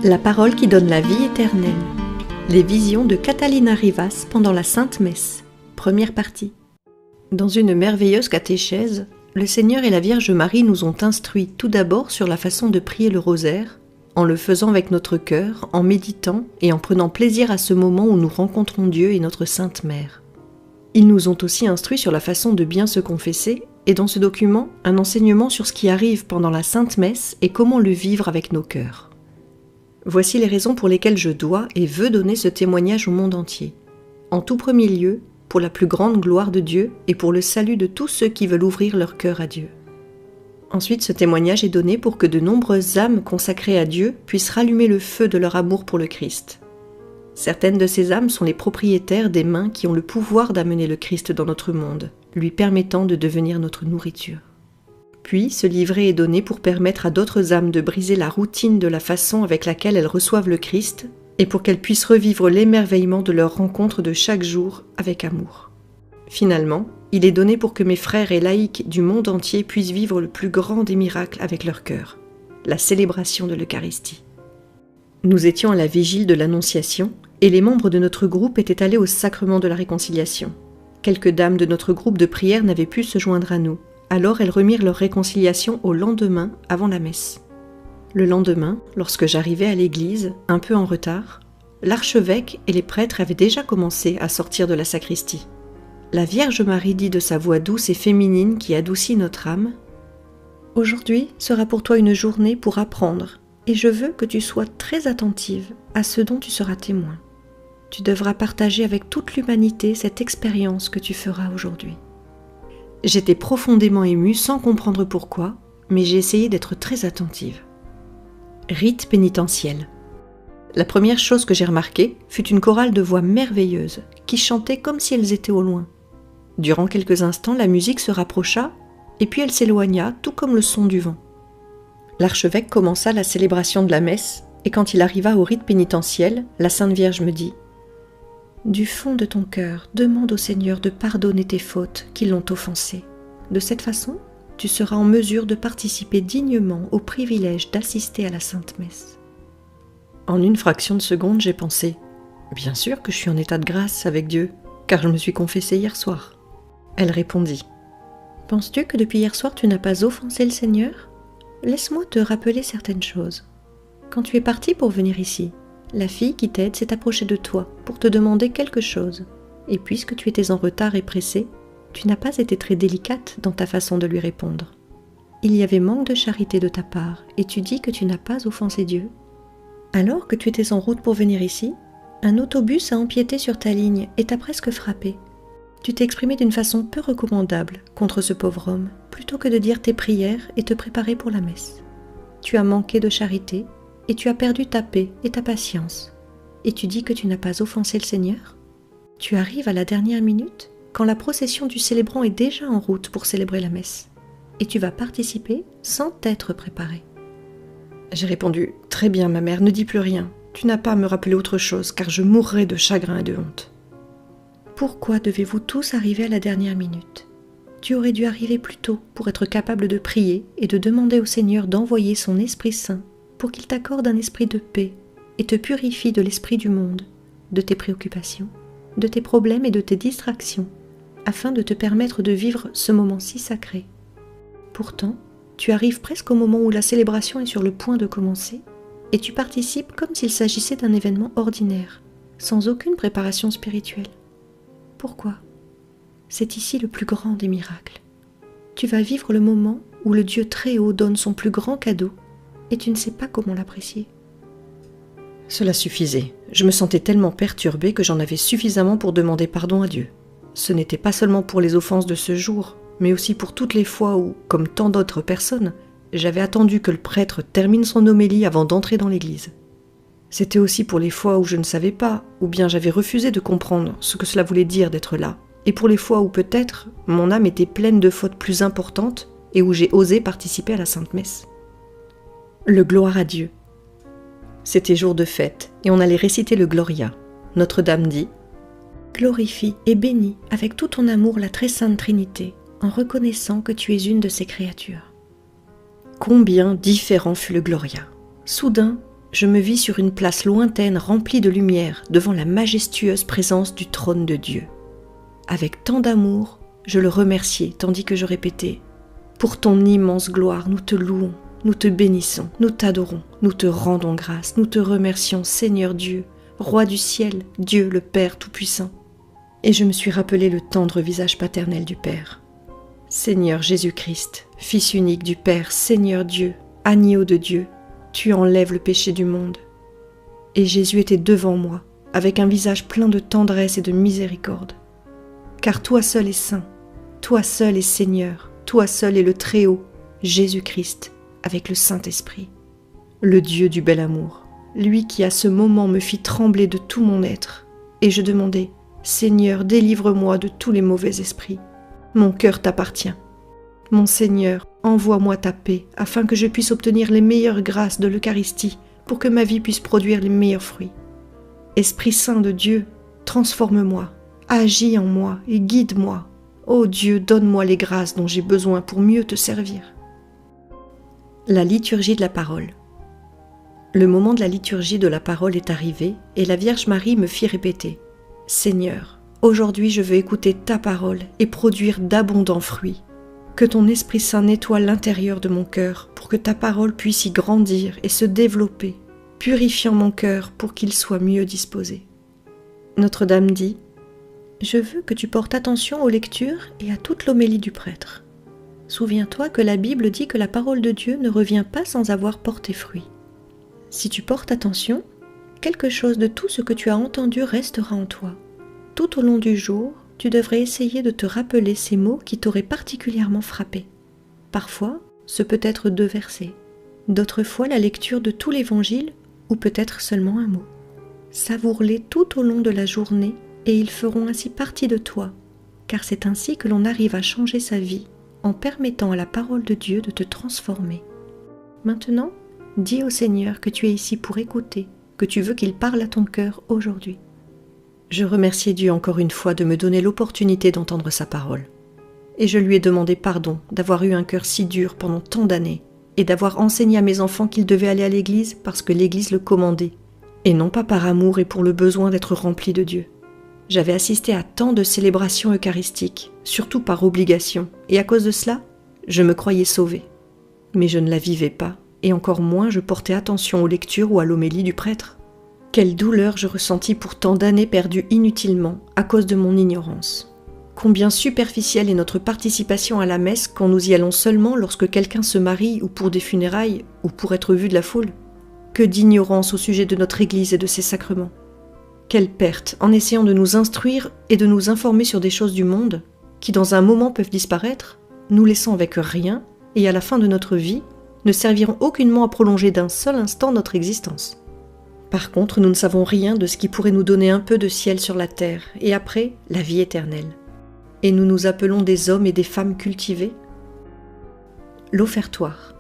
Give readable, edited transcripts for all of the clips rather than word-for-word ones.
La parole qui donne la vie éternelle. Les visions de Catalina Rivas pendant la Sainte Messe. Première partie. Dans une merveilleuse catéchèse, le Seigneur et la Vierge Marie nous ont instruits tout d'abord sur la façon de prier le rosaire, en le faisant avec notre cœur, en méditant et en prenant plaisir à ce moment où nous rencontrons Dieu et notre Sainte Mère. Ils nous ont aussi instruits sur la façon de bien se confesser, et dans ce document, un enseignement sur ce qui arrive pendant la Sainte Messe et comment le vivre avec nos cœurs. Voici les raisons pour lesquelles je dois et veux donner ce témoignage au monde entier. En tout premier lieu, pour la plus grande gloire de Dieu et pour le salut de tous ceux qui veulent ouvrir leur cœur à Dieu. Ensuite, ce témoignage est donné pour que de nombreuses âmes consacrées à Dieu puissent rallumer le feu de leur amour pour le Christ. Certaines de ces âmes sont les propriétaires des mains qui ont le pouvoir d'amener le Christ dans notre monde, lui permettant de devenir notre nourriture. Puis, ce livret est donné pour permettre à d'autres âmes de briser la routine de la façon avec laquelle elles reçoivent le Christ et pour qu'elles puissent revivre l'émerveillement de leur rencontre de chaque jour avec amour. Finalement, il est donné pour que mes frères et laïcs du monde entier puissent vivre le plus grand des miracles avec leur cœur, la célébration de l'Eucharistie. Nous étions à la vigile de l'Annonciation et les membres de notre groupe étaient allés au sacrement de la réconciliation. Quelques dames de notre groupe de prière n'avaient pu se joindre à nous, alors elles remirent leur réconciliation au lendemain avant la messe. Le lendemain, lorsque j'arrivais à l'église, un peu en retard, l'archevêque et les prêtres avaient déjà commencé à sortir de la sacristie. La Vierge Marie dit de sa voix douce et féminine qui adoucit notre âme : « Aujourd'hui sera pour toi une journée pour apprendre, et je veux que tu sois très attentive à ce dont tu seras témoin. Tu devras partager avec toute l'humanité cette expérience que tu feras aujourd'hui. » J'étais profondément émue sans comprendre pourquoi, mais j'ai essayé d'être très attentive. Rite pénitentiel. La première chose que j'ai remarquée fut une chorale de voix merveilleuses qui chantaient comme si elles étaient au loin. Durant quelques instants, la musique se rapprocha et puis elle s'éloigna, tout comme le son du vent. L'archevêque commença la célébration de la messe et quand il arriva au rite pénitentiel, la Sainte Vierge me dit : « Du fond de ton cœur, demande au Seigneur de pardonner tes fautes qui l'ont offensé. De cette façon, tu seras en mesure de participer dignement au privilège d'assister à la Sainte Messe. » En une fraction de seconde, j'ai pensé : bien sûr que je suis en état de grâce avec Dieu, car je me suis confessée hier soir. Elle répondit : « Penses-tu que depuis hier soir tu n'as pas offensé le Seigneur ? Laisse-moi te rappeler certaines choses. Quand tu es partie pour venir ici, la fille qui t'aide s'est approchée de toi pour te demander quelque chose, et puisque tu étais en retard et pressée, tu n'as pas été très délicate dans ta façon de lui répondre. Il y avait manque de charité de ta part, et tu dis que tu n'as pas offensé Dieu. Alors que tu étais en route pour venir ici, un autobus a empiété sur ta ligne et t'a presque frappé. Tu t'es exprimé d'une façon peu recommandable contre ce pauvre homme, plutôt que de dire tes prières et te préparer pour la messe. Tu as manqué de charité, et tu as perdu ta paix et ta patience. Et tu dis que tu n'as pas offensé le Seigneur ? Tu arrives à la dernière minute, quand la procession du célébrant est déjà en route pour célébrer la messe. Et tu vas participer sans t'être préparé. » J'ai répondu : « Très bien, ma mère, ne dis plus rien. Tu n'as pas à me rappeler autre chose, car je mourrais de chagrin et de honte. » « Pourquoi devez-vous tous arriver à la dernière minute ? Tu aurais dû arriver plus tôt pour être capable de prier et de demander au Seigneur d'envoyer son Esprit Saint pour qu'il t'accorde un esprit de paix et te purifie de l'esprit du monde, de tes préoccupations, de tes problèmes et de tes distractions, afin de te permettre de vivre ce moment si sacré. Pourtant, tu arrives presque au moment où la célébration est sur le point de commencer et tu participes comme s'il s'agissait d'un événement ordinaire, sans aucune préparation spirituelle. Pourquoi ? C'est ici le plus grand des miracles. Tu vas vivre le moment où le Dieu très haut donne son plus grand cadeau et tu ne sais pas comment l'apprécier. » Cela suffisait. Je me sentais tellement perturbée que j'en avais suffisamment pour demander pardon à Dieu. Ce n'était pas seulement pour les offenses de ce jour, mais aussi pour toutes les fois où, comme tant d'autres personnes, j'avais attendu que le prêtre termine son homélie avant d'entrer dans l'église. C'était aussi pour les fois où je ne savais pas, ou bien j'avais refusé de comprendre ce que cela voulait dire d'être là, et pour les fois où peut-être mon âme était pleine de fautes plus importantes et où j'ai osé participer à la Sainte Messe. Le gloire à Dieu. C'était jour de fête, et on allait réciter le Gloria. Notre-Dame dit : « Glorifie et bénis avec tout ton amour la très sainte Trinité, en reconnaissant que tu es une de ses créatures. » Combien différent fut le Gloria. Soudain, je me vis sur une place lointaine remplie de lumière devant la majestueuse présence du trône de Dieu. Avec tant d'amour, je le remerciais tandis que je répétais « Pour ton immense gloire, nous te louons, nous te bénissons, nous t'adorons, nous te rendons grâce, nous te remercions, Seigneur Dieu, Roi du ciel, Dieu le Père Tout-Puissant. » Et je me suis rappelé le tendre visage paternel du Père. Seigneur Jésus-Christ, Fils unique du Père, Seigneur Dieu, Agneau de Dieu, tu enlèves le péché du monde. Et Jésus était devant moi, avec un visage plein de tendresse et de miséricorde. Car toi seul es saint, toi seul es Seigneur, toi seul es le Très-Haut, Jésus-Christ, avec le Saint-Esprit. Le Dieu du bel amour, lui qui à ce moment me fit trembler de tout mon être. Et je demandai, Seigneur, délivre-moi de tous les mauvais esprits. Mon cœur t'appartient. Mon Seigneur, envoie-moi ta paix, afin que je puisse obtenir les meilleures grâces de l'Eucharistie, pour que ma vie puisse produire les meilleurs fruits. Esprit Saint de Dieu, transforme-moi, agis en moi et guide-moi. Ô Dieu, donne-moi les grâces dont j'ai besoin pour mieux te servir. La liturgie de la parole. Le moment de la liturgie de la parole est arrivé et la Vierge Marie me fit répéter « Seigneur, aujourd'hui je veux écouter ta parole et produire d'abondants fruits. Que ton Esprit Saint nettoie l'intérieur de mon cœur pour que ta parole puisse y grandir et se développer, purifiant mon cœur pour qu'il soit mieux disposé. » Notre-Dame dit « Je veux que tu portes attention aux lectures et à toute l'homélie du prêtre. Souviens-toi que la Bible dit que la parole de Dieu ne revient pas sans avoir porté fruit. Si tu portes attention, quelque chose de tout ce que tu as entendu restera en toi. Tout au long du jour, tu devrais essayer de te rappeler ces mots qui t'auraient particulièrement frappé. Parfois, ce peut être 2 versets. D'autres fois, la lecture de tout l'Évangile ou peut-être seulement un mot. Savoure-les tout au long de la journée et ils feront ainsi partie de toi, car c'est ainsi que l'on arrive à changer sa vie en permettant à la parole de Dieu de te transformer. Maintenant, dis au Seigneur que tu es ici pour écouter, que tu veux qu'il parle à ton cœur aujourd'hui. Je remerciais Dieu encore une fois de me donner l'opportunité d'entendre sa parole. Et je lui ai demandé pardon d'avoir eu un cœur si dur pendant tant d'années et d'avoir enseigné à mes enfants qu'ils devaient aller à l'église parce que l'église le commandait, et non pas par amour et pour le besoin d'être remplis de Dieu. J'avais assisté à tant de célébrations eucharistiques, surtout par obligation, et à cause de cela, je me croyais sauvée. Mais je ne la vivais pas, et encore moins je portais attention aux lectures ou à l'homélie du prêtre. Quelle douleur je ressentis pour tant d'années perdues inutilement à cause de mon ignorance. Combien superficielle est notre participation à la messe quand nous y allons seulement lorsque quelqu'un se marie ou pour des funérailles ou pour être vu de la foule. Que d'ignorance au sujet de notre Église et de ses sacrements. Quelle perte en essayant de nous instruire et de nous informer sur des choses du monde qui dans un moment peuvent disparaître, nous laissant avec rien et à la fin de notre vie ne serviront aucunement à prolonger d'un seul instant notre existence. Par contre, nous ne savons rien de ce qui pourrait nous donner un peu de ciel sur la terre et après, la vie éternelle. Et nous nous appelons des hommes et des femmes cultivés. L'offertoire.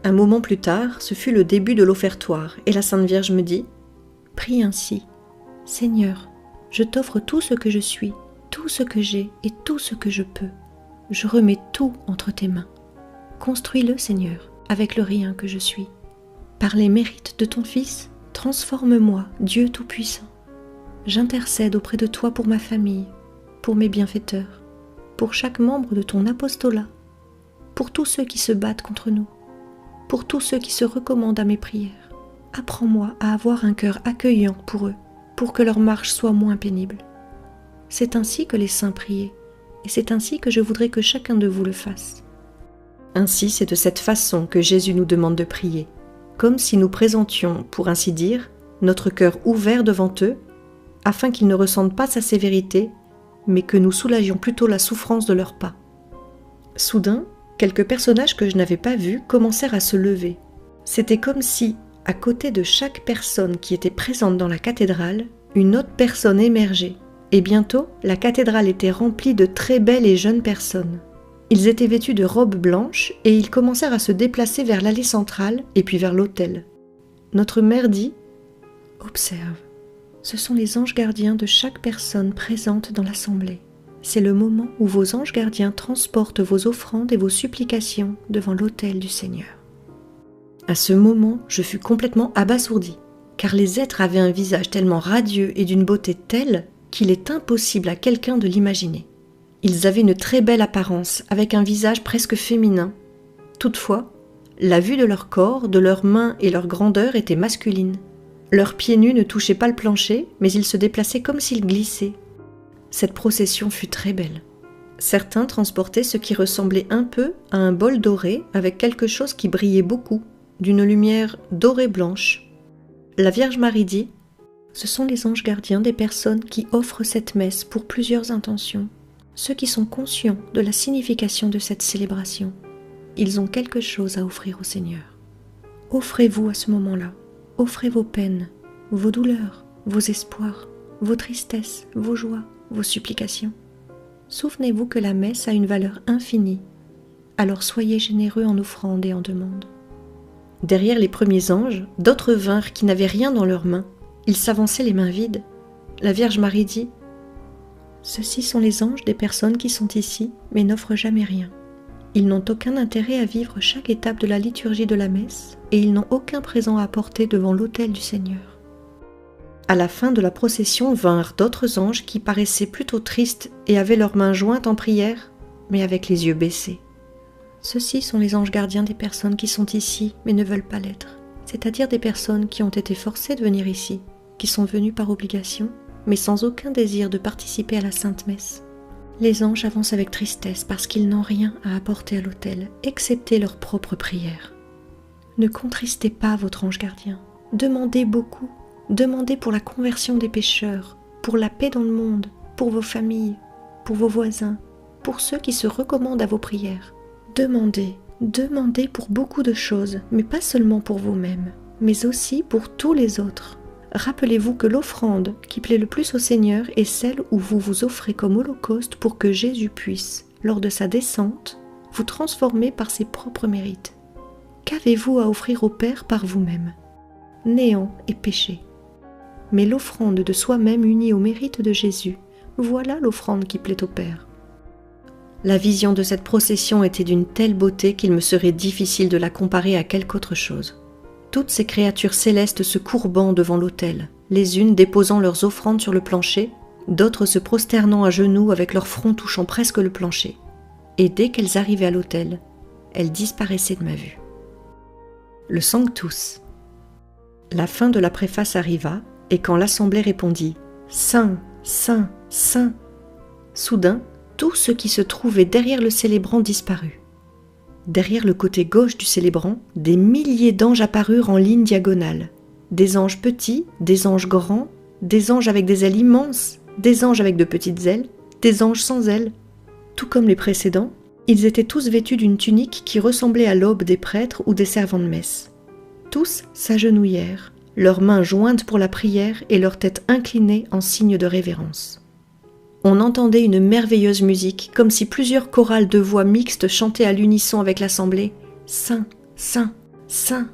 Un moment plus tard, ce fut le début de l'offertoire et la Sainte Vierge me dit « Prie ainsi. Seigneur, je t'offre tout ce que je suis, tout ce que j'ai et tout ce que je peux. Je remets tout entre tes mains. Construis-le, Seigneur, avec le rien que je suis. Par les mérites de ton Fils, transforme-moi, Dieu Tout-Puissant. J'intercède auprès de toi pour ma famille, pour mes bienfaiteurs, pour chaque membre de ton apostolat, pour tous ceux qui se battent contre nous, pour tous ceux qui se recommandent à mes prières. Apprends-moi à avoir un cœur accueillant pour eux, pour que leur marche soit moins pénible. C'est ainsi que les saints priaient, et c'est ainsi que je voudrais que chacun de vous le fasse. » Ainsi, c'est de cette façon que Jésus nous demande de prier, comme si nous présentions, pour ainsi dire, notre cœur ouvert devant eux, afin qu'ils ne ressentent pas sa sévérité, mais que nous soulagions plutôt la souffrance de leurs pas. Soudain, quelques personnages que je n'avais pas vus commencèrent à se lever. C'était comme si, à côté de chaque personne qui était présente dans la cathédrale, une autre personne émergeait, et bientôt, la cathédrale était remplie de très belles et jeunes personnes. Ils étaient vêtus de robes blanches et ils commencèrent à se déplacer vers l'allée centrale et puis vers l'autel. Notre mère dit « Observe, ce sont les anges gardiens de chaque personne présente dans l'assemblée. C'est le moment où vos anges gardiens transportent vos offrandes et vos supplications devant l'autel du Seigneur. » À ce moment, je fus complètement abasourdi, car les êtres avaient un visage tellement radieux et d'une beauté telle qu'il est impossible à quelqu'un de l'imaginer. Ils avaient une très belle apparence, avec un visage presque féminin. Toutefois, la vue de leur corps, de leurs mains et leur grandeur était masculine. Leurs pieds nus ne touchaient pas le plancher, mais ils se déplaçaient comme s'ils glissaient. Cette procession fut très belle. Certains transportaient ce qui ressemblait un peu à un bol doré avec quelque chose qui brillait beaucoup, d'une lumière dorée blanche. La Vierge Marie dit « Ce sont les anges gardiens des personnes qui offrent cette messe pour plusieurs intentions, ceux qui sont conscients de la signification de cette célébration. Ils ont quelque chose à offrir au Seigneur. Offrez-vous à ce moment-là, offrez vos peines, vos douleurs, vos espoirs, vos tristesses, vos joies, vos supplications. Souvenez-vous que la messe a une valeur infinie, alors soyez généreux en offrande et en demande. » Derrière les premiers anges, d'autres vinrent qui n'avaient rien dans leurs mains. Ils s'avançaient les mains vides. La Vierge Marie dit « Ceux-ci sont les anges des personnes qui sont ici, mais n'offrent jamais rien. Ils n'ont aucun intérêt à vivre chaque étape de la liturgie de la messe et ils n'ont aucun présent à apporter devant l'autel du Seigneur. » À la fin de la procession vinrent d'autres anges qui paraissaient plutôt tristes et avaient leurs mains jointes en prière, mais avec les yeux baissés. Ceux-ci sont les anges gardiens des personnes qui sont ici mais ne veulent pas l'être, c'est-à-dire des personnes qui ont été forcées de venir ici, qui sont venues par obligation, mais sans aucun désir de participer à la Sainte Messe. Les anges avancent avec tristesse parce qu'ils n'ont rien à apporter à l'autel, excepté leur propre prière. Ne contristez pas votre ange gardien, demandez beaucoup, demandez pour la conversion des pécheurs, pour la paix dans le monde, pour vos familles, pour vos voisins, pour ceux qui se recommandent à vos prières. Demandez, demandez pour beaucoup de choses, mais pas seulement pour vous-même, mais aussi pour tous les autres. Rappelez-vous que l'offrande qui plaît le plus au Seigneur est celle où vous vous offrez comme holocauste pour que Jésus puisse, lors de sa descente, vous transformer par ses propres mérites. Qu'avez-vous à offrir au Père par vous-même? Néant et péché. Mais l'offrande de soi-même unie au mérite de Jésus, voilà l'offrande qui plaît au Père. La vision de cette procession était d'une telle beauté qu'il me serait difficile de la comparer à quelque autre chose. Toutes ces créatures célestes se courbant devant l'autel, les unes déposant leurs offrandes sur le plancher, d'autres se prosternant à genoux avec leur front touchant presque le plancher. Et dès qu'elles arrivaient à l'autel, elles disparaissaient de ma vue. Le Sanctus. La fin de la préface arriva, et quand l'assemblée répondit « Saint, Saint, Saint », soudain, tout ce qui se trouvait derrière le célébrant disparut. Derrière le côté gauche du célébrant, des milliers d'anges apparurent en ligne diagonale. Des anges petits, des anges grands, des anges avec des ailes immenses, des anges avec de petites ailes, des anges sans ailes. Tout comme les précédents, ils étaient tous vêtus d'une tunique qui ressemblait à l'aube des prêtres ou des servants de messe. Tous s'agenouillèrent, leurs mains jointes pour la prière et leur tête inclinée en signe de révérence. On entendait une merveilleuse musique, comme si plusieurs chorales de voix mixtes chantaient à l'unisson avec l'assemblée « Saint, Saint, Saint ».